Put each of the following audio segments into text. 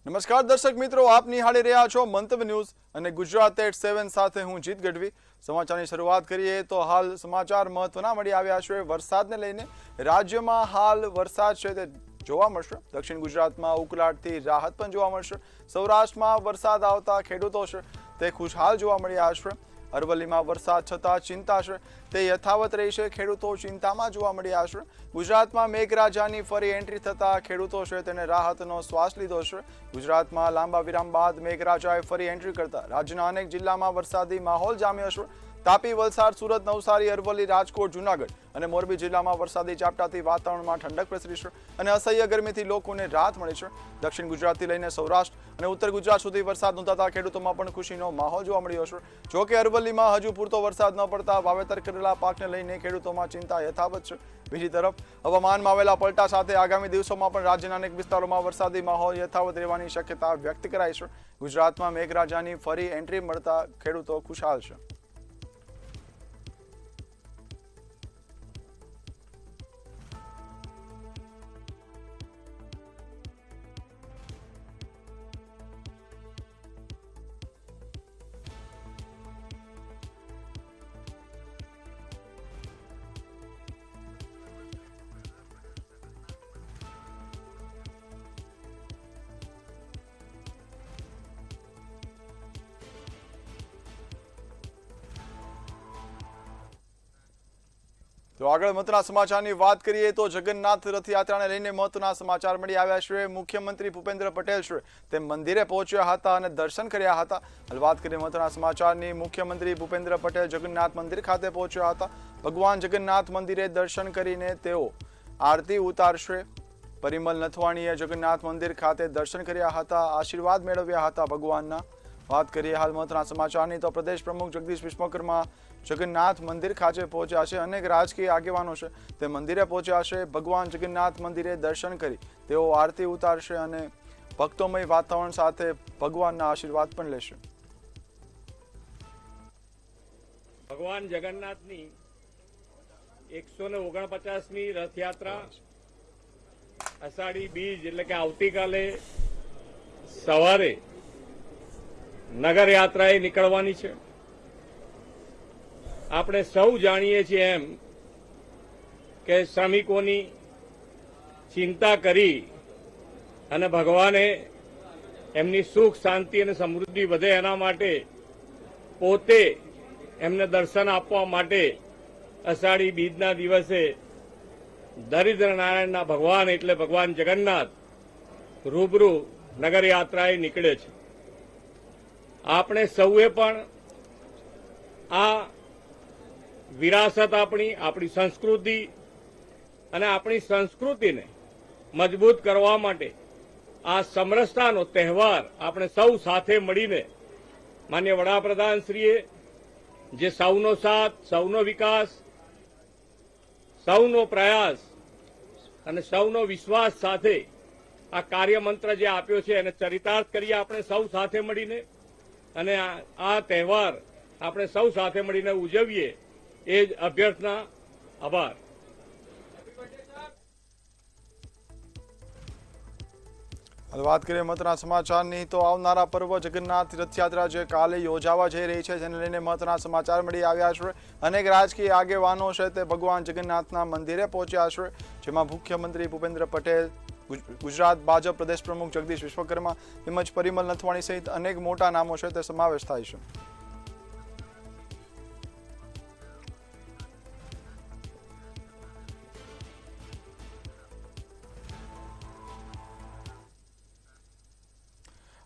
નમસ્કાર દર્શક મિત્રો, આપ નિહાળી રહ્યા છો મંતવ્ય ન્યૂઝ અને ગુજરાત એટ 7 સાથે હું જીત ગઢવી। સમાચારની શરૂઆત કરીએ તો હાલ સમાચાર મહત્વના મળી આવ્યા છે। વરસાદને લઈને રાજ્યમાં હાલ વરસાદ છે તે જોવા મળશે। દક્ષિણ ગુજરાતમાં ઉકળાટથી રાહત પણ જોવા મળશે। સૌરાષ્ટ્રમાં વરસાદ આવતા ખેડૂતો છે તે ખુશહાલ જોવા મળ્યા છે। અરવલ્લીમાં વરસાદ છતાં ચિંતા છે તે યથાવત રહી છે। ખેડૂતો ચિંતામાં જોવા મળ્યા છે। ગુજરાતમાં મેઘરાજાની ફરી એન્ટ્રી થતા ખેડૂતો છે તેને રાહતનો શ્વાસ લીધો છે। ગુજરાતમાં લાંબા વિરામ બાદ મેઘરાજાએ ફરી એન્ટ્રી કરતા રાજ્યના અનેક જિલ્લામાં વરસાદી માહોલ જામ્યો છે। તાપી, વલસાડ, સુરત, નવસારી, અરવલ્લી, રાજકોટ, જૂનાગઢ અને મોરબી જિલ્લામાં વરસાદી ઝાપટાથી વાતાવરણમાં ઠંડક પ્રસરી છે અને અસહ્ય ગરમીથી લોકોને રાહત મળી છે। દક્ષિણ ગુજરાતથી લઈને સૌરાષ્ટ્ર અને ઉત્તર ગુજરાત સુધી વરસાદ નોંધાતા ખેડૂતોમાં પણ ખુશીનો માહોલ જોવા મળ્યો છે। જો કે અરવલ્લીમાં હજુ પૂરતો વરસાદ ન પડતા વાવેતર કરેલા પાકને લઈને ખેડૂતોમાં ચિંતા યથાવત છે। બીજી તરફ હવામાનમાં આવેલા પલટા સાથે આગામી દિવસોમાં પણ રાજ્યના અનેક વિસ્તારોમાં વરસાદી માહોલ યથાવત રહેવાની શક્યતા વ્યક્ત કરાઈ છે। ગુજરાતમાં મેઘરાજાની ફરી એન્ટ્રી મળતા ખેડૂતો ખુશહાલ છે। તો આગળ મહત્વના સમાચારની વાત કરીએ તો જગન્નાથ રથયાત્રાને લઈને મહત્વના સમાચાર મળી આવ્યા છે। મુખ્યમંત્રી ભૂપેન્દ્ર પટેલ છે તે મંદિરે પહોંચ્યા હતા અને દર્શન કર્યા હતા। હાલ વાત કરીએ મહત્વના સમાચારની। મુખ્યમંત્રી ભૂપેન્દ્ર પટેલ જગન્નાથ મંદિર ખાતે પહોંચ્યા હતા। ભગવાન જગન્નાથ મંદિરે દર્શન કરીને તેઓ આરતી ઉતારશે। પરિમલ નથવાણીએ જગન્નાથ મંદિર ખાતે દર્શન કર્યા હતા, આશીર્વાદ મેળવ્યા હતા ભગવાનના। વાત કરીએ હાલ મહત્વના સમાચારની તો પ્રદેશ પ્રમુખ જગદીશ વિશ્વકર્મા જગન્નાથ મંદિર ખાતે પહોંચ્યા છે। અનેક રાજકીય આગેવાનો છે તે મંદિરે પહોંચ્યા છે। ભગવાન જગન્નાથ મંદિરે દર્શન કરી તેઓ આરતી ઉતારશે અને ભક્તોમય વાતાવરણ સાથે ભગવાનના આશીર્વાદ પણ લેશે। ભગવાન જગન્નાથની 149મી રથયાત્રા અષાઢી બીજ એટલે કે આવતીકાલે સવારે નગર યાત્રાએ નીકળવાની છે। આપણે સૌ જાણીએ છીએ એમ કે શ્રમિકોની ચિંતા કરી અને ભગવાને એમની સુખ, શાંતિ અને સમૃદ્ધિ વધે એના માટે પોતે એમને દર્શન આપવા માટે અષાઢી બીજના દિવસે દરિદ્ર નારાયણના ભગવાન એટલે ભગવાન જગન્નાથ રૂબરૂ નગર યાત્રાએ નીકળે છે। આપણે સૌએ પણ આ વિરાસત આપણી સંસ્કૃતિ અને આપણી સંસ્કૃતિને મજબૂત કરવા માટે આ સમરસતાનો તહેવાર આપણે સૌ સાથે મળીને માનનીય વડાપ્રધાનશ્રીએ જે સૌનો સાથ, સૌનો વિકાસ, સૌનો પ્રયાસ અને સૌનો વિશ્વાસ સાથે આ કાર્યમંત્ર જે આપ્યો છે એને ચરિતાર્થ કરીએ આપણે સૌ સાથે મળીને અને આ તહેવાર આપણે સૌ સાથે મળીને ઉજવીએ એ જ અભ્યર્થના। આભાર। વાત કરીએ મહત્વના સમાચારની તો આવનારા પર્વ જગન્નાથ રથયાત્રા જે કાલે યોજાવા જઈ રહી છે જેને લઈને મહત્વના સમાચાર મળી આવ્યા છે। અનેક રાજકીય આગેવાનો છે તે ભગવાન જગન્નાથના મંદિરે પહોંચ્યા છે, જેમાં મુખ્યમંત્રી ભૂપેન્દ્ર પટેલ, ગુજરાત ભાજપ પ્રદેશ પ્રમુખ જગદીશ વિશ્વકર્મા તેમજ પરિમલ નથવાણી સહિત અનેક મોટા નામો છે તે સમાવેશ થાય છે।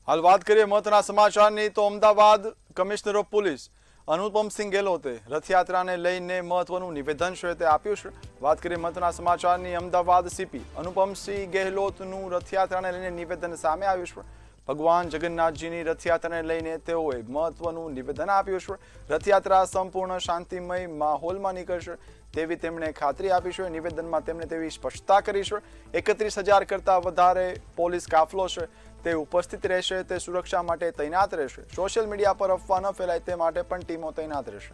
હાલ વાત કરીએ મહત્વના સમાચારની તો Ahmedabad commissioner of police Anupamsinh ગેહલોતે રથયાત્રાને લઈને મહત્વનું નિવેદન છે તે આપ્યું છે। વાત કરીએ મહત્વના સમાચારની। અમદાવાદ સીપી અનુપમસિંહ ગેહલોતનું રથયાત્રાને લઈને નિવેદન સામે આવ્યું છે। ભગવાન જગન્નાથજીની રથયાત્રાને લઈને તેઓએ મહત્વનું નિવેદન આપ્યું છે। રથયાત્રા સંપૂર્ણ શાંતિમય માહોલમાં નીકળશે તેવી તેમણે ખાતરી આપી છે। નિવેદનમાં તેમણે તેવી સ્પષ્ટતા કરી છે 31,000 કરતાં વધારે પોલીસ કાફલો છે તે ઉપસ્થિત રહેશે, તે સુરક્ષા માટે તૈનાત રહેશે। સોશિયલ મીડિયા પર અફવા ન ફેલાય તે માટે પણ ટીમો તૈનાત રહેશે।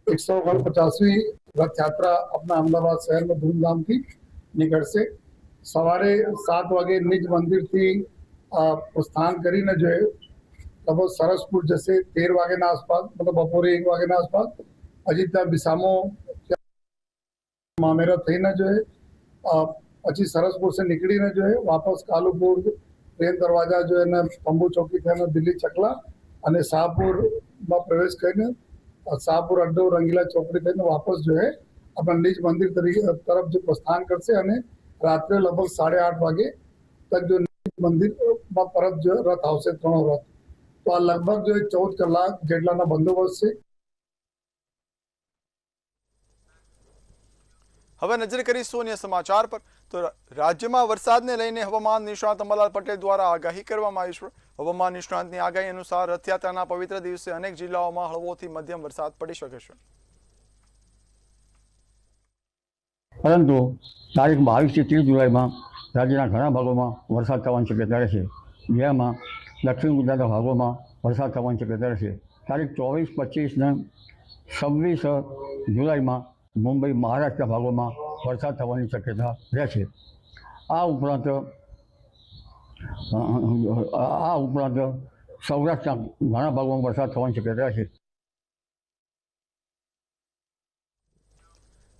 149वीं रथ यात्रा अपना अहमदाबाद शहर में धूमधाम की निकट से સવારે 7 વાગે નિજ મંદિરથી પ્રસ્થાન કરીને જોઈએ લગભગ સરસપુર જશે 13 વાગ્યાના આસપાસ, મતલબ બપોરે 1 વાગ્યાના આસપાસ. હજી ત્યાં બિસામો મામેરા થઈને જોઈએ, પછી સરસપુર से નીકળીને જોઈએ વાપસ કાલુપુર ટ્રેન દરવાજા જોઈએ અને તંબુ ચોકી થઈને દિલ્હી ચકલા અને શાહપુરમાં પ્રવેશ કરીને શાહપુર અડ્ડો રંગીલા ચોકડી થઈને વાપસ જોઈએ આપણા નિજ મંદિર તરફ જે પ્રસ્થાન કરશે અને રાત્રે લગભગ 8:30 વાગે તક જો મંદિરમાં પરત જો રથ આવશે 3 રથ. તો આ લગભગ જો 14 કલાક જેટલાના બંદોબસ્ત છે. હવે નજર કરીશું અન્ય સમાચાર પર. તો રાજ્યમાં વરસાદને લઈને હવામાન નિષ્ણાત અંબાલાલ પટેલ દ્વારા આગાહી કરવામાં આવી છે. હવામાન નિષ્ણાતની આગાહી અનુસાર રથયાત્રાના પવિત્ર દિવસે અનેક જિલ્લાઓમાં હળવોથી મધ્યમ વરસાદ પડી શકે છે. પરંતુ તારીખ 22 થી 30 જુલાઈમાં રાજ્યના ઘણા ભાગોમાં વરસાદ થવાની શક્યતા રહેશે. જેમાં દક્ષિણ ગુજરાતના ભાગોમાં વરસાદ થવાની શક્યતા રહેશે. તારીખ 24, 25 ને 26 જુલાઈમાં મુંબઈ મહારાષ્ટ્રના ભાગોમાં વરસાદ થવાની શક્યતા રહેશે. આ ઉપરાંત સૌરાષ્ટ્રના ઘણા ભાગોમાં વરસાદ થવાની શક્યતા રહેશે.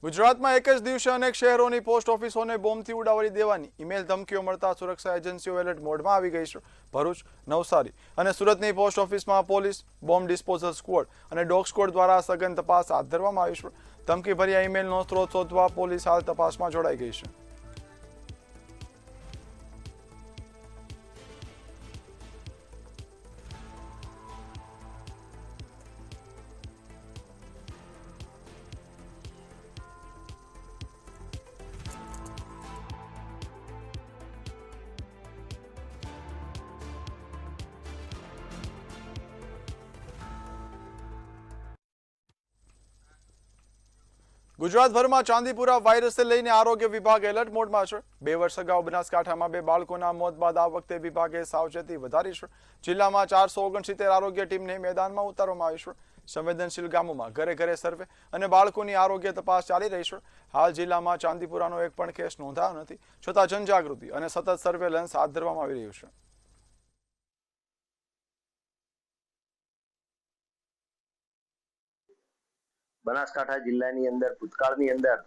ગુજરાતમાં એક જ દિવસે અનેક શહેરોની પોસ્ટ ઓફિસોને બોમ્બથી ઉડાવી દેવાની ઈમેલ ધમકીઓ મળતા સુરક્ષા એજન્સીઓ એલર્ટ મોડમાં આવી ગઈ છે. ભરૂચ, નવસારી અને સુરતની પોસ્ટ ઓફિસમાં પોલીસ, બોમ્બ ડિસ્પોઝલ સ્ક્વોડ અને ડોગ સ્ક્વોડ દ્વારા સઘન તપાસ હાથ ધરવામાં આવી છે. ધમકીભર્યા ઈમેલનો સ્ત્રોત શોધવા પોલીસ હાલ તપાસમાં જોડાઈ ગઈ છે. ગુજરાતભરમાં ચાંદીપુરા વાયરસને લઈને આરોગ્ય વિભાગ એલર્ટ મોડમાં છે. 2 વર્ષ અગાઉ બનાસકાંઠામાં 2 બાળકોના મોત બાદ આ વખતે વિભાગે સાવચેતી વધારી છે. જિલ્લામાં 469 આરોગ્ય ટીમને મેદાનમાં ઉતારવામાં આવી છે. સંવેદનશીલ ગામોમાં ઘરે ઘરે સર્વે અને બાળકોની આરોગ્ય તપાસ ચાલી રહી છે. હાલ જિલ્લામાં ચાંદીપુરાનો એક પણ કેસ નોંધાયો નથી, છતાં જનજાગૃતિ અને સતત સર્વેલન્સ હાથ ધરવામાં આવી રહ્યું છે. બનાસકાંઠા જિલ્લાની અંદર ભૂતકાળની અંદર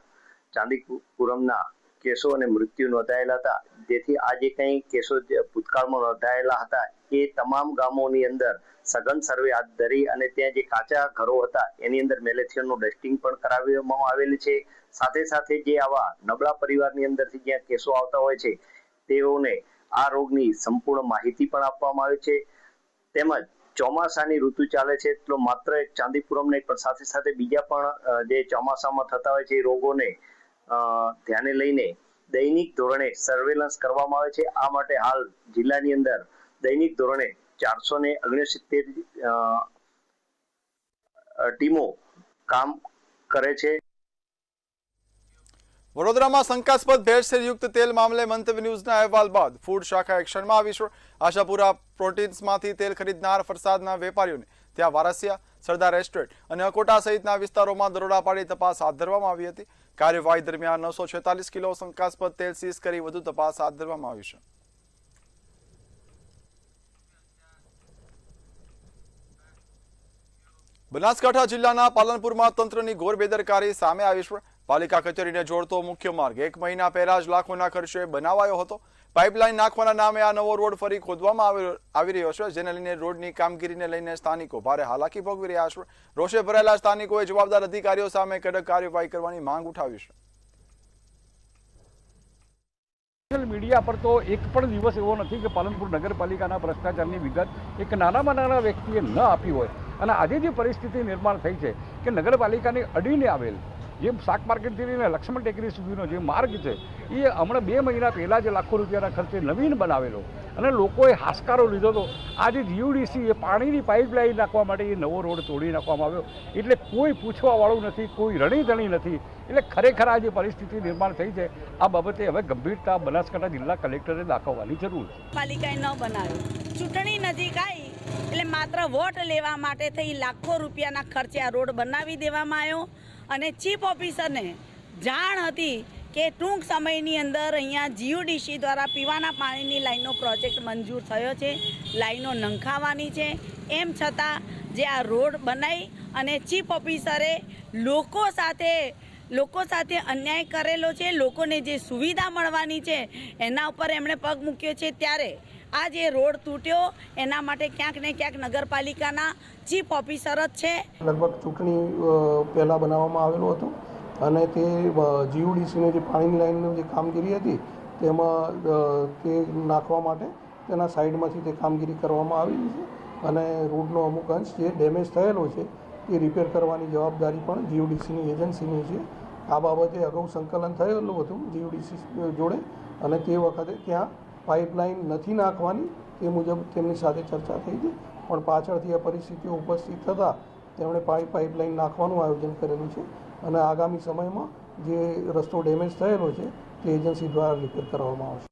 ચાંદીપુરમના કેસો અને મૃત્યુ નોંધાયેલા હતા. જેથી આ જે કંઈ કેસો ભૂતકાળમાં નોંધાયેલા હતા એ તમામ ગામોની અંદર સઘન સર્વે હાથ ધરી અને ત્યાં જે કાચા ઘરો હતા એની અંદર મેલેથિયનનું ડસ્ટિંગ પણ કરાવવામાં આવેલ છે. સાથે સાથે જે આવા નબળા પરિવારની અંદરથી જ્યાં કેસો આવતા હોય છે તેઓને આ રોગની સંપૂર્ણ માહિતી પણ આપવામાં આવે છે. તેમજ ચોમાસાની ઋતુ ચાલે છે તો માત્ર એક ચાંદીપુરમ નહીં પણ સાથે સાથે બીજા પણ જે ચોમાસામાં થતા હોય છે એ રોગોને ધ્યાને લઈને દૈનિક ધોરણે સર્વેલન્સ કરવામાં આવે છે. આ માટે હાલ જિલ્લાની અંદર દૈનિક ધોરણે 469 ટીમો કામ કરે છે. વડોદરામાં શંકાસ્પદ ભેળસેળયુક્ત તેલ મામલે મંતવ્ય ન્યૂઝના અહેવાલ બાદ ફૂડ શાખા એક્શનમાં આવી છે. આશાપુરા પ્રોટીન્સમાંથી તેલ ખરીદનાર ફરસાદના વેપારીઓને ત્યાં વારસિયા, સરદાર રેસ્ટોરન્ટ અને અકોટા સહિતના વિસ્તારોમાં દરોડા પાડી તપાસ હાથ ધરવામાં આવી હતી. કાર્યવાહી દરમિયાન 946 કિલો શંકાસ્પદ તેલ સીઝ કરી વધુ તપાસ હાથ ધરવામાં આવી છે. બનાસકાંઠા જિલ્લાના પાલનપુરમાં તંત્રની ઘોર બેદરકારી સામે આવી છે. પાલિકા કચેરીને જોડતો મુખ્ય માર્ગ 1 મહિના પહેલા જ લાખોના ખર્ચે બનાવાયો હતો. પાઇપલાઇન નાખવાના નામે આ નવો રોડ ફરી ખોદવામાં આવી રહ્યો છે, જેને લઈને રોડની કામગીરીને લઈને સ્થાનિકો ભારે હાલાકી ભોગવી રહ્યા છે. રોષે ભરાયેલા સ્થાનિકોએ જવાબદાર અધિકારીઓ સામે કડક કાર્યવાહી કરવાની માંગ ઉઠાવી છે. સોશિયલ મીડિયા પર તો એક પણ દિવસ એવો નથી કે પાલનપુર નગરપાલિકાના ભ્રષ્ટાચારની વિગત એક નાનામાં નાના વ્યક્તિએ ન આપી હોય. અને આજે જે પરિસ્થિતિ નિર્માણ થઈ છે કે નગરપાલિકાને અડીને આવેલ જે શાક માર્કેટથી લઈને લક્ષ્મણ ટેકરી સુધીનો જે માર્ગ છે એ હમણાં 2 મહિના પહેલાં જે લાખો રૂપિયાના ખર્ચે નવીન બનાવેલો અને લોકોએ હાશકારો લીધો હતો. આજે જીયુડીસી એ પાણીની પાઇપલાઇન નાખવા માટે એ નવો રોડ તોડી નાખવામાં આવ્યો. એટલે કોઈ પૂછવાવાળું નથી, કોઈ રણીધણી નથી. એટલે ખરેખર આ જે પરિસ્થિતિ નિર્માણ થઈ છે આ બાબતે હવે ગંભીરતા બનાસકાંઠા જિલ્લા કલેક્ટરે દાખવવાની જરૂર છે. પાલિકાએ ન બનાવ્યો, ચૂંટણી નજીક આવી એટલે માત્ર વોટ લેવા માટે થઈ લાખો રૂપિયાના ખર્ચે આ રોડ બનાવી દેવામાં આવ્યો. અને ચીફ ઓફિસરને જાણ હતી કે ટૂંક સમયની અંદર અહીંયા જીયુડીસી દ્વારા પીવાના પાણીની લાઈનનો પ્રોજેક્ટ મંજૂર થયો છે, લાઈનો નંખાવાની છે. એમ છતાં જે આ રોડ બનાવી અને ચીફ ઓફિસરે લોકો સાથે અન્યાય કરેલો છે, લોકોને જે સુવિધા મળવાની છે એના ઉપર એમણે પગ મૂક્યો છે, ત્યારે આ જે રોડ તૂટ્યો એના માટે ક્યાંક ને ક્યાંક નગરપાલિકાના ચીફ ઓફિસર જ છે. લગભગ ચૂંટણી પહેલાં બનાવવામાં આવેલો હતો અને તે જીયુડીસીની જે પાણીની લાઈનની જે કામગીરી હતી તેમાં તે નાખવા માટે તેના સાઈડમાંથી તે કામગીરી કરવામાં આવેલી છે અને રોડનો અમુક અંશ જે ડેમેજ થયેલો છે તે રિપેર કરવાની જવાબદારી પણ જીયુડીસીની એજન્સીની છે. આ બાબતે અગાઉ સંકલન થયેલું હતું જીયુડીસી જોડે અને તે વખતે ત્યાં પાઇપલાઇન નથી નાખવાની તે મુજબ તેમની સાથે ચર્ચા થઈ હતી, પણ પાછળથી આ પરિસ્થિતિઓ ઉપસ્થિત થતાં તેમણે પાઇપલાઇન નાખવાનું આયોજન કરેલું છે અને આગામી સમયમાં જે રસ્તો ડેમેજ થયેલો છે તે એજન્સી દ્વારા રિપેર કરવામાં આવશે.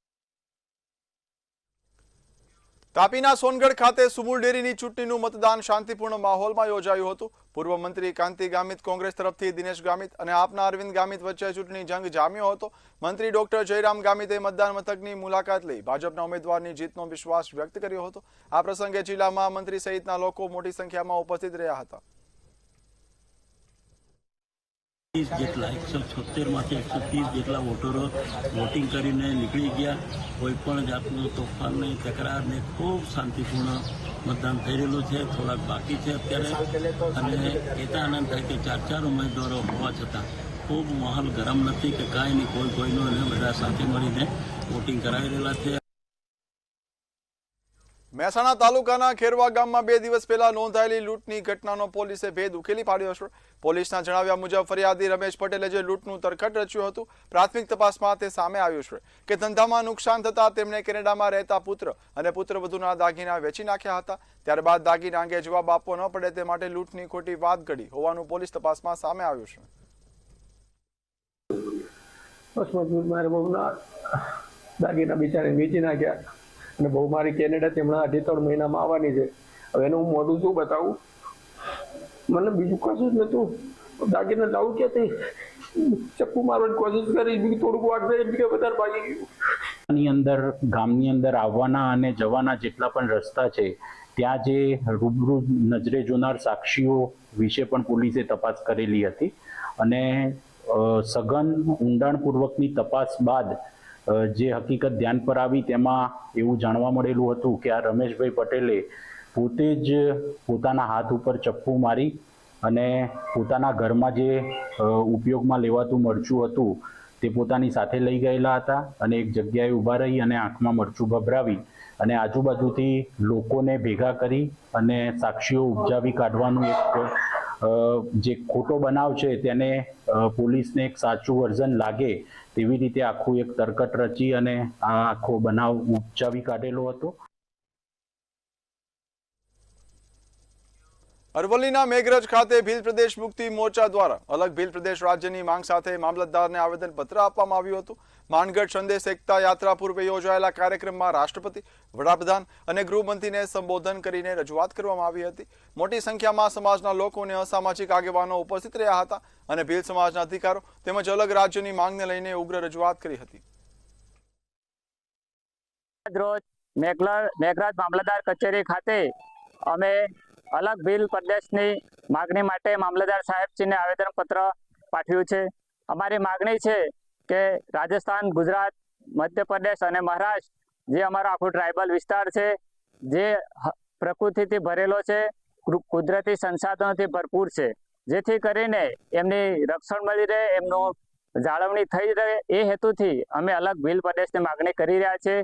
તાપીના સોનગઢ ખાતે સુમુલ ડેરીની ચૂંટણીનું મતદાન શાંતિપૂર્ણ માહોલમાં યોજાયું હતું. પૂર્વ મંત્રી કાંતિ ગામિત કોંગ્રેસ તરફથી દિનેશ ગામિત અને આપના અરવિંદ ગામિત વચ્ચે ચૂંટણી જંગ જામ્યો હતો. મંત્રી ડોક્ટર જયરામ ગામિતે મતદાન મથકની મુલાકાત લઈ ભાજપના ઉમેદવારની જીતનો વિશ્વાસ વ્યક્ત કર્યો હતો. આ પ્રસંગે જિલ્લામાં મંત્રી સહિતના લોકો મોટી સંખ્યામાં ઉપસ્થિત રહ્યા હતા. જેટલા 176માંથી 130 જેટલા વોટરો વોટિંગ કરીને નીકળી ગયા. કોઈ પણ જાતનું તોફાન નહીં, તકરાર નહીં, ખૂબ શાંતિપૂર્ણ મતદાન થઈ રહેલું છે. થોડાક બાકી છે અત્યારે અને એટલા આનંદ થાય કે 4 ઉમેદવારો હોવા છતાં ખૂબ માહોલ ગરમ નથી કે કાંઈ નહીં, કોઈનો અને બધા સાથે મળીને વોટિંગ કરાવી રહેલા છે. મહેસાણા તાલુકાના ખેરવા ગામમાં 2 દિવસ પહેલા નોંધાયેલી લૂંટની ઘટનાનો પોલીસે ભેદ ઉકેલી પાડ્યો છે. પોલીસના જણાવ્યા મુજબ ફરિયાદી રમેશ પટેલે જે લૂંટનું તરકટ રચ્યું હતું, પ્રાથમિક તપાસમાં તે સામે આવ્યું છે કે ધંધામાં નુકસાન થતાં તેમણે કેનેડામાં રહેતા પુત્ર અને પુત્રવધૂના દાગીના વેચી નાખ્યા હતા. ત્યારબાદ દાગીના અંગે જવાબ આપવો ન પડે તે માટે લૂંટની ખોટી વાત ઘડી હોવાનું પોલીસ તપાસમાં સામે આવ્યું છે. મારા બહુના દાગીના બિચારે વેચી નાખ્યા અને બહુ મારી કેનેડા હમણાં 2.5 મહિનામાં આવવાની છે. હવે એનું હું મોઢું શું બતાવું, મને બીજું કશું જ નતું. દાગીના લાવું ક્યાંથી, ચપ્પુ મારવાની કોશિશ કરી, થોડુંક વાગશે એમ કે વધારે ભાગી ગયું. ગામની અંદર આવવાના અને જવાના જેટલા પણ રસ્તા છે ત્યાં જે રૂબરૂ નજરે જોનાર સાક્ષીઓ વિશે પણ પોલીસે તપાસ કરેલી હતી અને સઘન ઊંડાણપૂર્વકની તપાસ બાદ જે હકીકત ધ્યાન પર આવી તેમાં એવું જાણવા મળેલું હતું કે આ રમેશભાઈ પટેલે પોતે જ પોતાના હાથ ઉપર ચપ્પુ મારી અને પોતાના ઘરમાં જે ઉપયોગમાં લેવાતું મરચું હતું તે પોતાની સાથે લઈ ગયેલા હતા અને એક જગ્યાએ ઊભા રહી અને આંખમાં મરચું ભભરાવી અને આજુબાજુથી લોકોને ભેગા કરી અને સાક્ષીઓ ઉપજાવી કાઢવાનું એક જે ખોટો બનાવ છે તેને પોલીસને એક સાચું વર્ઝન લાગે તેવી રીતે આખું એક તરકટ રચી અને આ આખો બનાવ ઉપજાવી કાઢેલો હતો. અરવલ્લીના મેઘરજ ખાતે ભીલ પ્રદેશ મુક્તિ મોરચા દ્વારા અલગ ભીલ પ્રદેશ રાજ્યની માંગ સાથે મામલતદારને આવેદનપત્ર આપવામાં આવ્યું હતું. માનગઢ સંદેશ એકતા યાત્રા પૂર્વે યોજાયેલા કાર્યક્રમમાં રાષ્ટ્રપતિ, વડાપ્રધાન અને ગૃહમંત્રીને સંબોધન કરીને રજૂઆત કરવામાં આવી હતી. મોટી સંખ્યામાં સમાજના લોકો અને અસામાજિક આગેવાનો ઉપસ્થિત રહ્યા હતા અને ભીલ સમાજના અધિકારો તેમજ અલગ રાજ્યની માંગને લઈને ઉગ્ર રજૂઆત કરી હતી. રોજ મેઘરજ મામલતદાર કચેરી ખાતે અમે અલગ ભીલ પ્રદેશની માગણી માટે મામલતદાર સાહેબજીને આવેદનપત્ર પાઠવ્યું છે. અમારી માગણી છે કે રાજસ્થાન, ગુજરાત, મધ્યપ્રદેશ અને મહારાષ્ટ્ર જે અમારો આખો ટ્રાઇબલ વિસ્તાર છે, જે પ્રકૃતિથી ભરેલો છે, કુદરતી સંસાધનોથી ભરપૂર છે, જેથી કરીને એમની રક્ષણ મળી રહે, એમનું જાળવણી થઈ રહે, એ હેતુથી અમે અલગ ભીલ પ્રદેશની માગણી કરી રહ્યા છીએ.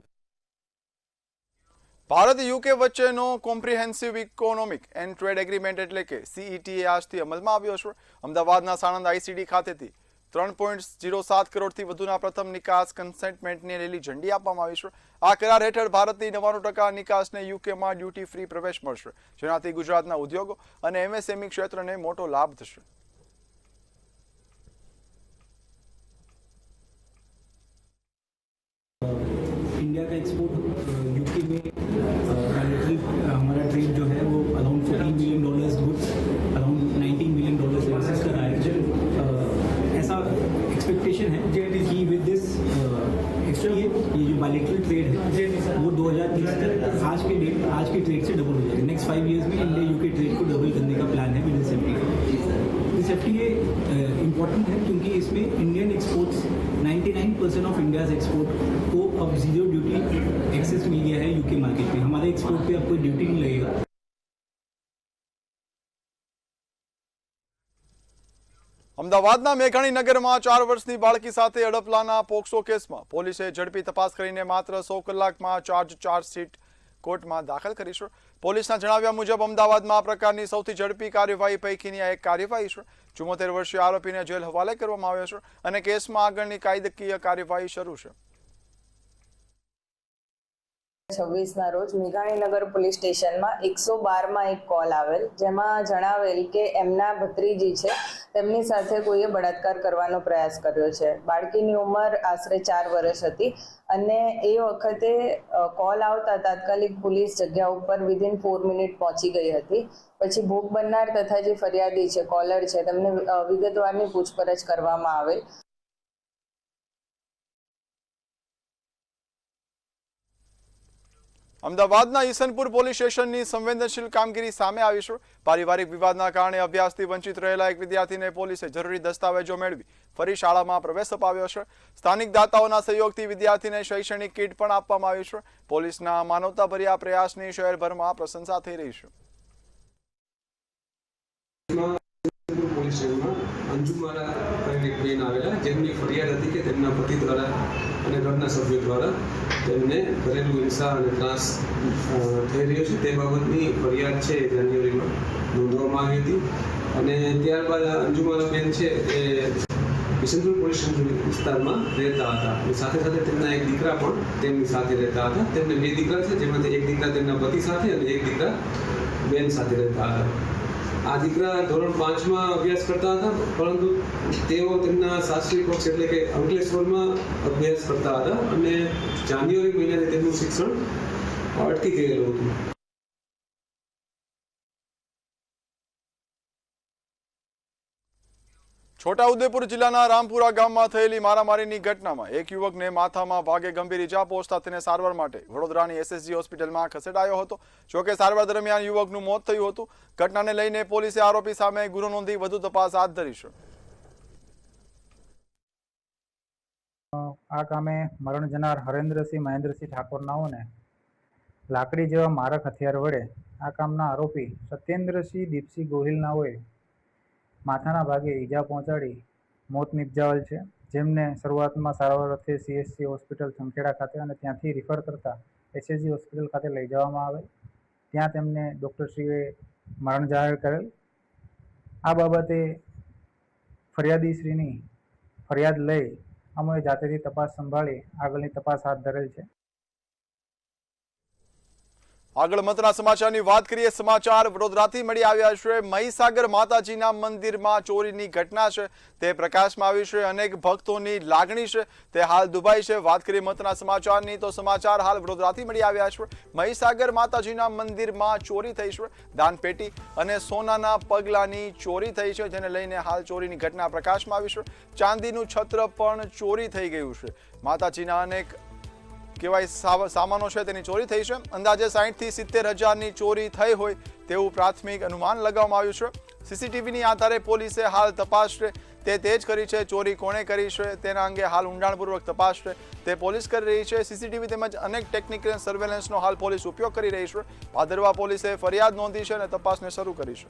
ભારત યુકે વચ્ચેનો comprehensive economic and trade agreement એટલે કે CETA આજથી અમલમાં આવ્યો છે. અમદાવાદના સાણંદ ICD ખાતેથી 3.07 કરોડથી વધુના પ્રથમ નિકાસ કન્સેન્ટમેન્ટને લીલી ઝંડી આપવામાં આવી છે. આ કરાર હેઠળ ભારતની 99% નિકાસને યુકેમાં ડ્યુટી ફ્રી પ્રવેશ મળશે, જેનાથી ગુજરાતના ઉદ્યોગો અને MSME ક્ષેત્રને મોટો લાભ થશે. इंडिया का एक्सपोर्ट यूके में हमारा ट्रेड जो है वो around $14 million goods, around $19 million services का रहा है. ऐसा एक्सपेक्टेशन है कि ट्रेड से डबल हो जाएगा। नेक्स्ट 5 years में इंडिया यूके ट्रेड को डबल करने का प्लान है with this FTA। This FTA important है क्योंकि इसमें Indian exports 99% of India's export को अब जीरो ड्यूटी एक्सेस मिल गया है यूके मार्केट में। हमारे एक्सपोर्ट पे अब कोई ड्यूटी नहीं लगेगा। અમદાવાદના મેઘાણીનગરમાં 4 વર્ષની બાળકી સાથે અડપલાના પોક્સો કેસમાં પોલીસે ઝડપી તપાસ કરીને માત્ર 100 કલાકમાં ચાર્જશીટ કોર્ટમાં દાખલ કરી છે। પોલીસના જણાવ્યા મુજબ અમદાવાદમાં આ પ્રકારની સૌથી ઝડપી કાર્યવાહી પૈકીની આ એક કાર્યવાહી છે। 74 વર્ષીય આરોપીને જેલ હવાલે કરવામાં આવ્યો છે અને કેસમાં આગળની કાયદાકીય કાર્યવાહી શરૂ છે। 26ના રોજ મેઘાણીનગર પોલીસ સ્ટેશનમાં 112માં એક કોલ આવેલ, જેમાં જણાવેલ કે એમના ભત્રીજી છે તેમની સાથે કોઈએ બળાત્કાર કરવાનો પ્રયાસ કર્યો છે। બાળકીની ઉંમર આશરે 4 વર્ષ હતી અને એ વખતે કોલ આવતા તાત્કાલિક પોલીસ જગ્યા ઉપર વિધિન 4 મિનિટ પહોંચી ગઈ હતી। પછી ભોગ બનનાર તથા જે ફરિયાદી છે, કોલર છે, તેમને વિગતવારની પૂછપરછ કરવામાં આવેલ। અમદાવાદના ઈસનપુર પોલીસ સ્ટેશનની સંવેદનશીલ કામગીરી સામે આવી છે। પારિવારિક વિવાદના કારણે અભ્યાસથી વંચિત રહેલા એક વિદ્યાર્થીને પોલીસે જરૂરી દસ્તાવેજો મેળવી ફરી શાળામાં પ્રવેશ અપાવ્યો છે। સ્થાનિક દાતાઓના સહયોગથી વિદ્યાર્થીને શૈક્ષણિક કીટ પણ આપવામાં આવી છે। પોલીસના માનવતાભર્યા પ્રયાસની શહેરભરમાં પ્રશંસા થઈ રહી છે। પોલીસ સ્ટેશનમાં અંજુમારા કરીને એક બેન આવેલા, જેમની ફરિયાદ હતી કે તેમના પતિ દ્વારા અને ઘરના સભ્યો દ્વારા તેમને ઘરેલું હિંસા અને ત્રાસ થઈ રહ્યો છે તે બાબતની ફરિયાદ છે જાન્યુઆરીમાં નોંધવામાં આવી હતી અને ત્યારબાદ અંજુમારા બેન છે એ ઈસનપુર પોલીસ વિસ્તારમાં રહેતા હતા અને સાથે સાથે તેમના એક દીકરા પણ તેમની સાથે રહેતા હતા। તેમને 2 દીકરા છે, જેમાંથી એક દીકરા તેમના પતિ સાથે અને એક દીકરા બેન સાથે રહેતા હતા। આ દીકરા ધોરણ 5માં અભ્યાસ કરતા હતા, પરંતુ તેઓ તેમના સાસરી પક્ષ એટલે કે અંકલેશ્વરમાં અભ્યાસ કરતા હતા અને જાન્યુઆરી મહિનાથી તેમનું શિક્ષણ અટકી ગયેલું હતું। છોટાઉદેપુર જિલ્લાના રામપુરા ગામમાં થયેલી મારામારીની ઘટનામાં એક યુવકને માથામાં ભાગે ગંભીર ઈજા પહોંચતા તેને સારવાર માટે વડોદરાની SSG હોસ્પિટલમાં ખસેડાયો હતો। જોકે સારવાર દરમિયાન યુવકનું મોત થયું હતું। ઘટનાને લઈને પોલીસે આરોપી સામે ગુનો નોંધી વધુ તપાસ હાથ ધરી છે। આ કામે મરણ જનાર હરેન્દ્રસિંહ મહેન્દ્રસિંહ ઠાકોરનાઓને લાકડી જેવા મારક હથિયાર વડે આ કામના આરોપી સત્યેન્દ્રસિંહ દીપસિંહ ગોહિલનાઓએ માથાના ભાગે ઈજા પહોંચાડી મોત નિપજાવેલ છે, જેમને શરૂઆતમાં સારવાર અર્થે CSC હોસ્પિટલ સંખેડા ખાતે અને ત્યાંથી રિફર કરતા SSG હોસ્પિટલ ખાતે લઈ જવામાં આવેલ। ત્યાં તેમને ડૉક્ટરશ્રીએ મરણ જાહેર કરેલ। આ બાબતે ફરિયાદીશ્રીની ફરિયાદ લઈ અમે જાતેથી તપાસ સંભાળી આગળની તપાસ હાથ ધરેલ છે। આગળ મહત્વના સમાચારની વાત કરીએ। સમાચાર વડોદરાથી મળી આવ્યા છે। મહીસાગર માતાજીના મંદિરમાં ચોરીની ઘટના છે તે પ્રકાશમાં આવી છે। અનેક ભક્તોની લાગણી છે તે હાલ દુભાઈ છે। વાત કરીએ મહત્વના સમાચારની તો સમાચાર હાલ વડોદરાથી મળી આવ્યા છે। મહીસાગર માતાજીના મંદિરમાં ચોરી થઈ છે। દાનપેટી અને સોનાના પગલાની ચોરી થઈ છે, જેને લઈને હાલ ચોરીની ઘટના પ્રકાશમાં આવી છે। ચાંદીનું છત્ર પણ ચોરી થઈ ગયું છે। માતાજીના અનેક કેવાય સામાનો છે તેની ચોરી થઈ છે। અંદાજે 60 થી 70 હજારની ચોરી થઈ હોય તેવું પ્રાથમિક અનુમાન લગાવવામાં આવ્યું છે। CCTVની આધારે પોલીસે હાલ તપાસ છે તે તેજ કરી છે। ચોરી કોણે કરી છે તેના અંગે હાલ ઊંડાણપૂર્વક તપાસ છે તે પોલીસ કરી રહી છે। CCTV તેમજ અનેક ટેકનિકલ સર્વેલન્સનો હાલ પોલીસ ઉપયોગ કરી રહી છે। ભાદરવા પોલીસે ફરિયાદ નોંધી છે અને તપાસને શરૂ કરી છે।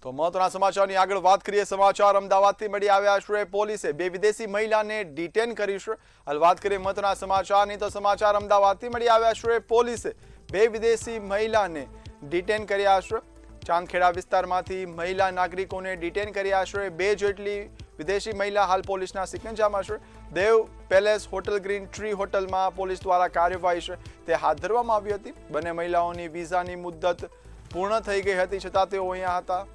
તો મહત્વના સમાચારની આગળ વાત કરીએ। સમાચાર અમદાવાદથી મળી આવ્યા છે। પોલીસે 2 વિદેશી મહિલાને ડિટેન કરી છે। હાલ વાત કરીએ મહત્વના સમાચારની તો સમાચાર અમદાવાદથી મળી આવ્યા છે। પોલીસે 2 વિદેશી મહિલાને ડિટેન કર્યા છે। ચાંદખેડા વિસ્તારમાંથી મહિલા નાગરિકોને ડિટેન કર્યા છે। 2 જેટલી વિદેશી મહિલા હાલ પોલીસના સિકંજામાં છે। દેવ પેલેસ હોટલ ગ્રીન ટ્રી હોટલમાં પોલીસ દ્વારા કાર્યવાહી છે તે હાથ ધરવામાં આવી હતી। બંને મહિલાઓની વિઝાની મુદ્દત પૂર્ણ થઈ ગઈ હતી, છતાં તેઓ અહીંયા હતા।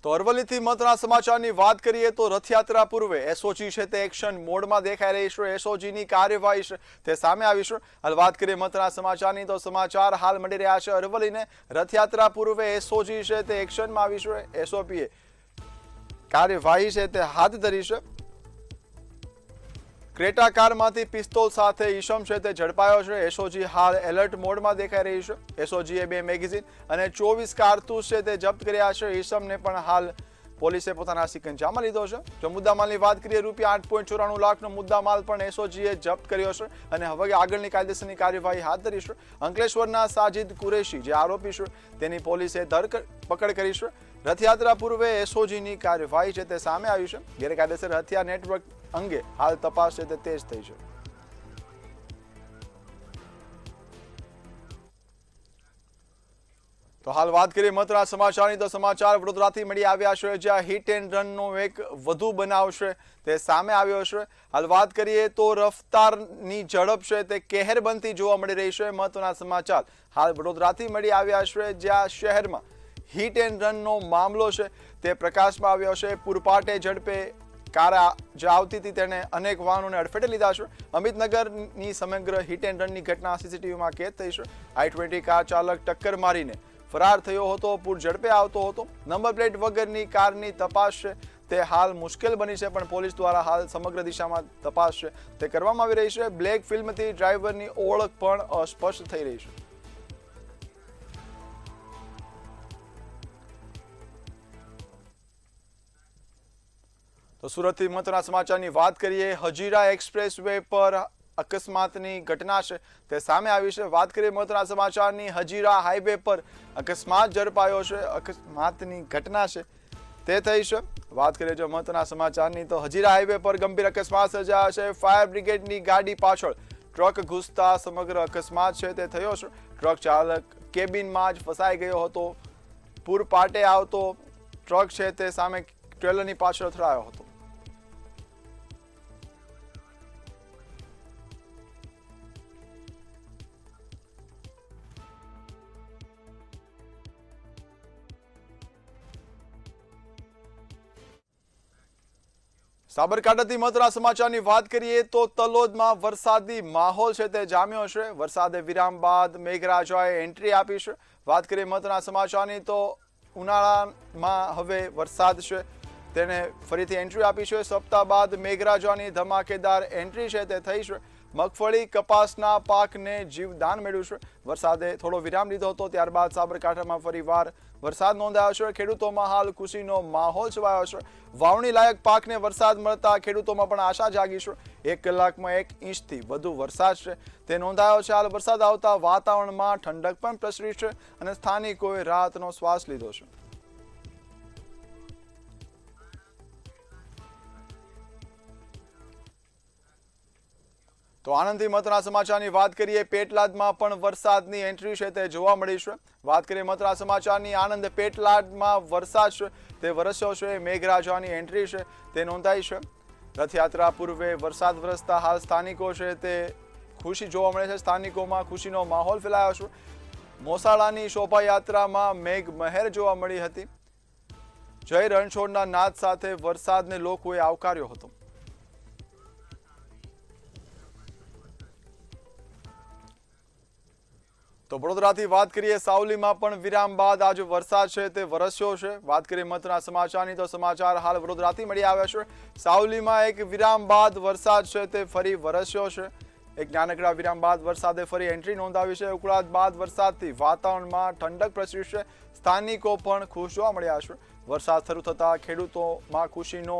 તો અરવલ્લીથી મહત્વના સમાચારની વાત કરીએ તો રથયાત્રા પૂર્વે એસઓજી છે તે એક્શન મોડમાં દેખાઈ રહી છે. એસઓજીની કાર્યવાહી છે તે સામે આવી છે. હાલ વાત કરીએ મહત્વના સમાચારની તો સમાચાર હાલ મળી રહ્યા છે અરવલ્લીને રથયાત્રા પૂર્વે એસઓજી છે તે એક્શનમાં આવી છે. એસઓપીએ કાર્યવાહી છે તે હાથ ધરી છે. ક્રેટા કારમાંથી પિસ્તોલ સાથે ઈસમ છે તે ઝડપાયો છે. એસઓજી હાલ એલર્ટ મોડમાં દેખાઈ રહી છે. એસઓજીએ 2 મેગેઝીન અને 24 કારતૂસ છે તે જપ્ત કર્યા છે. ઈસમને પણ હાલ પોલીસે પોતાના સિકંજામાં લીધો છે. જો મુદ્દામાલની વાત કરીએ ₹8.94 લાખનો મુદ્દામાલ પણ એસઓજીએ જપ્ત કર્યો છે અને હવે આગળની કાયદેસરની કાર્યવાહી હાથ ધરી છે. અંકલેશ્વરના સાજિદ કુરેશી જે આરોપી છે તેની પોલીસે ધરપકડ કરી છે. રથયાત્રા પૂર્વે એસઓજીની કાર્યવાહી છે તે સામે આવી છે. ગેરકાયદેસર હથિયાર નેટવર્ક અંગે હાલ તપાસ છે તે તેજ થઈ છે. તો હાલ વાત કરીએ મહત્વના સમાચારની તો સમાચાર વડોદરાથી મળી આવ્યા છે જ્યાં હિટ એન્ડ રનનો એક વધુ બનાવ છે તે સામે આવ્યો છે. હાલ વાત કરીએ તો રફતારની ઝડપ છે તે કહેર બનતી જોવા મળી રહી છે. મહત્વના સમાચાર હાલ વડોદરાથી મળી આવ્યા છે જ્યાં શહેરમાં હિટ એન્ડ રનનો મામલો છે તે પ્રકાશમાં આવ્યો છે. પૂરપાટે ઝડપે કાર જે આવતી હતી તેને અનેક વાહનોને અડફેટે લીધા છે. અમિતનગરની સમગ્ર હિટ એન્ડ રનની ઘટના સીસીટીવીમાં કેદ થઈ છે. i20 કાર ચાલક ટક્કર મારીને ફરાર થયો હતો. પૂર ઝડપે આવતો હતો. નંબર પ્લેટ વગરની કારની તપાસ છે તે હાલ મુશ્કેલ બની છે પણ પોલીસ દ્વારા હાલ સમગ્ર દિશામાં તપાસ છે તે કરવામાં આવી રહી છે. બ્લેક ફિલ્મથી ડ્રાઈવરની ઓળખ પણ અસ્પષ્ટ થઈ રહી છે. તો સુરતથી મહત્વના સમાચારની વાત કરીએ. હજીરા એક્સપ્રેસ વે પર અકસ્માતની ઘટના છે તે સામે આવી છે. વાત કરીએ મહત્વના સમાચારની. હજીરા હાઈવે પર અકસ્માત ઝડપાયો છે. અકસ્માતની ઘટના છે તે થઈ છે. વાત કરીએ જો મહત્વના સમાચારની તો હજીરા હાઈવે પર ગંભીર અકસ્માત સર્જાયો છે. ફાયર બ્રિગેડની ગાડી પાછળ ટ્રક ઘૂસતા સમગ્ર અકસ્માત છે તે થયો છે. ટ્રક ચાલક કેબિનમાં જ ફસાઈ ગયો હતો. પૂરપાટે આવતો ટ્રક છે તે સામે ટ્રેલરની પાછળ અથડાયો હતો. સાબરકાંઠાથી મહત્વના સમાચારની વાત કરીએ તો તલોદમાં વરસાદી માહોલ છે તે જામ્યો છે. વરસાદે વિરામ બાદ મેઘરાજાએ એન્ટ્રી આપી છે. વાત કરીએ મહત્વના સમાચારની તો ઉનાળામાં હવે વરસાદ છે તેને ફરીથી એન્ટ્રી આપી છે. સપ્તાહ બાદ મેઘરાજાની ધમાકેદાર એન્ટ્રી છે તે થઈ છે. મગફળી કપાસના પાકને જીવદાન મળ્યું છે. વરસાદે થોડો વિરામ લીધો હતો ત્યારબાદ સાબરકાંઠામાં ફરીવાર વરસાદ નોંધાયો છે. ખેડૂતોમાં હાલ ખુશીનો માહોલ છવાયો છે. વાવણી લાયક પાકને વરસાદ મળતા ખેડૂતોમાં પણ આશા જાગી છે. 1 કલાકમાં 1 ઇંચથી વધુ વરસાદ છે તે નોંધાયો છે. હાલ વરસાદ આવતા વાતાવરણમાં ઠંડક પણ પ્રસરી છે અને સ્થાનિકોએ રાહતનો શ્વાસ લીધો છે. તો આનંદથી મહત્વના સમાચારની વાત કરીએ. પેટલાદમાં પણ વરસાદની એન્ટ્રી છે તે જોવા મળી છે. વાત કરીએ મહત્વના સમાચારની. આનંદ પેટલાદમાં વરસાદ છે તે વરસ્યો છે. મેઘરાજાની એન્ટ્રી છે તે નોંધાઈ છે. રથયાત્રા પૂર્વે વરસાદ વરસતા હાલ સ્થાનિકો છે તે ખુશી જોવા મળે છે. સ્થાનિકોમાં ખુશીનો માહોલ ફેલાયો છે. મોસાળાની શોભાયાત્રામાં મેઘ મહેર જોવા મળી હતી. જય રણછોડના નાદ સાથે વરસાદને લોકોએ આવકાર્યો હતો. તો વડોદરાથી વાત કરીએ. સાવલીમાં પણ વિરામ બાદ આજે વરસાદ છે તે વરસ્યો છે. વાત કરીએ મહત્વના સમાચારની તો સમાચાર હાલ વડોદરાથી મળી આવ્યા છે. સાવલીમાં એક વિરામ બાદ વરસાદ છે તે ફરી વરસ્યો છે. એક નાનકડા વિરામ બાદ વરસાદે ફરી એન્ટ્રી નોંધાવી છે. ઉકળાટ બાદ વરસાદથી વાતાવરણમાં ઠંડક પ્રસરી છે. સ્થાનિકો પણ ખુશ જોવા મળ્યા છે. વરસાદ શરૂ થતા ખેડૂતોમાં ખુશીનો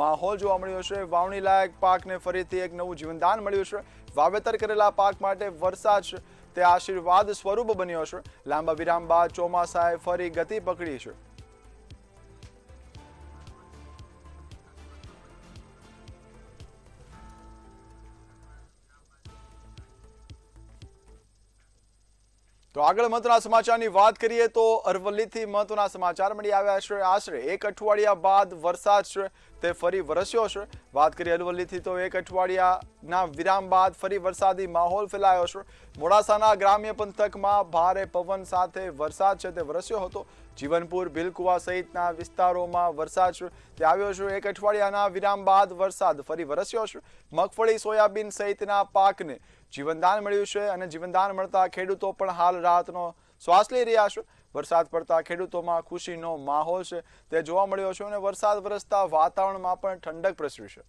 માહોલ જોવા મળ્યો છે. વાવણી લાયક પાકને ફરીથી એક નવું જીવનદાન મળ્યું છે. વાવેતર કરેલા પાક માટે વરસાદ છે તે આશીર્વાદ સ્વરૂપ બન્યો છે. લાંબા વિરામ બાદ ચોમાસાએ ફરી ગતિ પકડી છે. તો આગળ મહત્વના સમાચારની વાત કરીએ તો અરવલ્લીથી મહત્વના સમાચાર મળી આવ્યા છે. આશરે 1 અઠવાડિયા બાદ વરસાદ છે તે ફરી વરસ્યો છે. વાત કરીએ અરવલ્લીથી તો 1 અઠવાડિયાના વિરામ બાદ ફરી વરસાદી માહોલ ફેલાયો છે. મોડાસાના ગ્રામ્ય પંથકમાં ભારે પવન સાથે વરસાદ છે તે વરસ્યો હતો. જીવનપુર, ભીલકુવા સહિતના વિસ્તારોમાં વરસાદ તે આવ્યો છે. એક અઠવાડિયાના વિરામ બાદ વરસાદ ફરી વરસ્યો છે. મગફળી, સોયાબીન સહિતના પાકને જીવનદાન મળ્યું છે અને જીવનદાન મળતા ખેડૂતો પણ હાલ રાહતનો શ્વાસ લઈ રહ્યા છે. વરસાદ પડતા ખેડૂતોમાં ખુશીનો માહોલ છે તે જોવા મળ્યો છે અને વરસાદ વરસતા વાતાવરણમાં પણ ઠંડક પ્રસરી છે.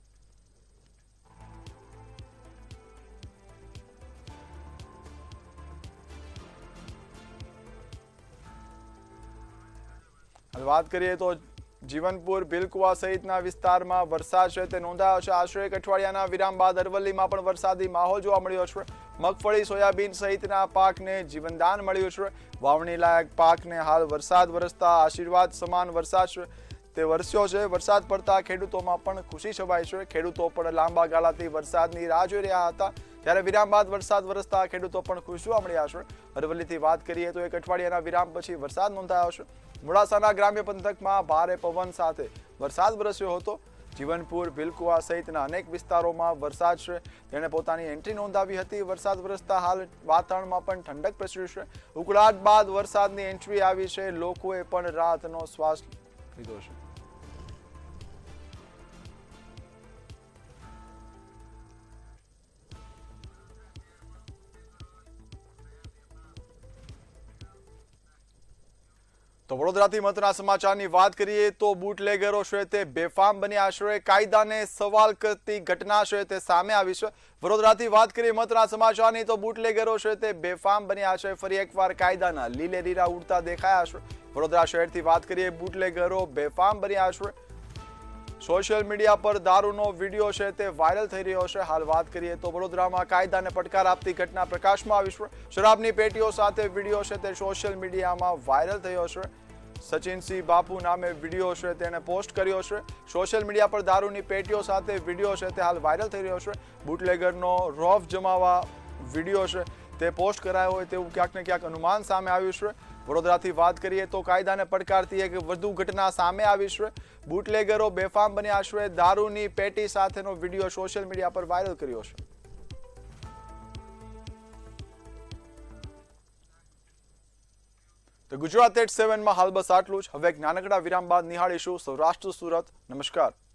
વાત કરીએ તો જીવનપુર, ભીલકુવા સહિતના વિસ્તારમાં વરસાદ છે તે નોંધાયો છે. આશરે એક અઠવાડિયાના વિરામ બાદ અરવલ્લીમાં પણ વરસાદી માહોલ જોવા મળ્યો છે. મગફળી, સોયાબીન સહિતના પાકને જીવનદાન મળ્યું છે. વાવણી લાયક પાકને હાલ વરસાદ વરસતા આશીર્વાદ સમાન વરસાદ છે તે વરસ્યો છે. વરસાદ પડતા ખેડૂતોમાં પણ ખુશી છવાઈ છે. ખેડૂતો પણ લાંબા ગાળાથી વરસાદની રાહ જોઈ રહ્યા હતા, ત્યારે વિરામ બાદ વરસાદ વરસતા ખેડૂતો પણ ખુશ જોવા મળ્યા છે. અરવલ્લીથી વાત કરીએ તો એક અઠવાડિયાના વિરામ પછી વરસાદ નોંધાયો છે. મોડાસાના ગ્રામ્ય પંથકમાં ભારે પવન સાથે વરસાદ વરસ્યો હતો. જીવનપુર, ભીલકુવા સહિતના અનેક વિસ્તારોમાં વરસાદ છે તેણે પોતાની એન્ટ્રી નોંધાવી હતી. વરસાદ વરસતા હાલ વાતાવરણમાં પણ ઠંડક પ્રસરી છે. ઉકળાટ બાદ વરસાદની એન્ટ્રી આવી છે. લોકોએ પણ રાહતનો શ્વાસ લીધો છે. તો વડોદરાથી મહત્વના સમાચારની વાત કરીએ તો બુટલેગરો છે તે બેફામ બન્યા છે. કાયદાને સવાલ કરતી ઘટના છે તે સામે આવી છે. વડોદરાથી વાત કરીએ મહત્વના સમાચારની તો બુટલેગરો છે તે બેફામ બન્યા છે. ફરી એકવાર કાયદાના લીલે લીરા ઉડતા દેખાયા છે. વડોદરા શહેરથી વાત કરીએ, બુટલેગરો બેફામ બન્યા છે. સોશિયલ મીડિયા પર દારૂનો વિડીયો છે તે વાયરલ થઈ રહ્યો છે. હાલ વાત કરીએ તો વડોદરામાં કાયદાને પડકાર આપતી ઘટના પ્રકાશમાં આવી છે. શરાબની પેટીઓ સાથે વિડીયો છે તે સોશિયલ મીડિયામાં વાયરલ થયો છે. સચિનસિંહ બાપુ નામે વિડીયો છે તેને પોસ્ટ કર્યો છે. સોશિયલ મીડિયા પર દારૂની પેટીઓ સાથે વિડીયો છે તે હાલ વાયરલ થઈ રહ્યો છે. બુટલેગરનો રોફ જમાવા વિડીયો છે તે પોસ્ટ કરાયો હોય તેવું ક્યાંક ને ક્યાંક અનુમાન સામે આવ્યું છે. વડોદરાથી વાત કરીએ તો કાયદાને પડકારતી એક વધુ ઘટના સામે આવી છે. બુટલેગરો બેફામ બન્યા છે. દારૂની પેટી સાથેનો વિડીયો સોશિયલ મીડિયા પર વાયરલ કર્યો છે. તો ગુજરાત 87 માં હાલ બસ આટલું જ. હવે એક નાનકડા વિરામ બાદ નિહાળીશું સૌરાષ્ટ્ર સુરત. નમસ્કાર.